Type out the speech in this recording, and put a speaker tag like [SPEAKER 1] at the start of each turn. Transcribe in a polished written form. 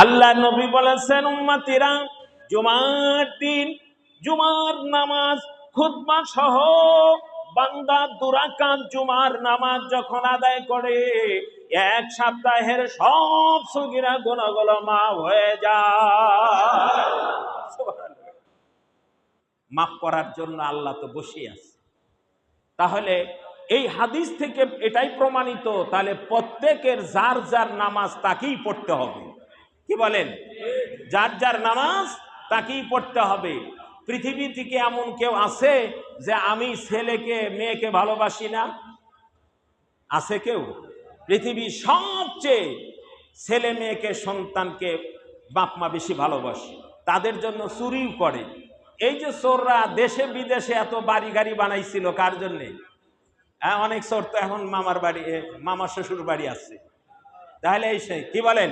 [SPEAKER 1] আল্লাহ নবী বলেছেন, উম্মতিরা জুমার দিন জুমার নামাজ খুতবা সহ বান্দা দুরাকাত জুমার নামাজ যখন আদায় করে, এক সপ্তাহের সব সগীরা গুনাহগুলো মাফ হয়ে যায়। সুবহানাল্লাহ। মাফ করার জন্য আল্লাহ তো বসে আছে। তাহলে এই হাদিস থেকে এটাই প্রমাণিত, তাহলে প্রত্যেকের যার যার নামাজ তাকেই পড়তে হবে। কি বলেন? যার যার নামাজ তাকেই পড়তে হবে। পৃথিবী থেকে এমন কেউ আছে যে আমি ছেলেকে মেয়েকে ভালোবাসি না? আছে কেউ? পৃথিবী সবচেয়ে ছেলে মেয়েকে সন্তানকে বাপ মা বেশি ভালোবাসে, তাদের জন্য চুরিও করে। এই যে চোররা দেশে বিদেশে এত বাড়ি গাড়ি বানাইছিল কার জন্যে? হ্যাঁ, অনেক চোর তো এখন মামার বাড়ি, মামার শ্বশুর বাড়ি আছে। তাহলে এই সেই কি বলেন?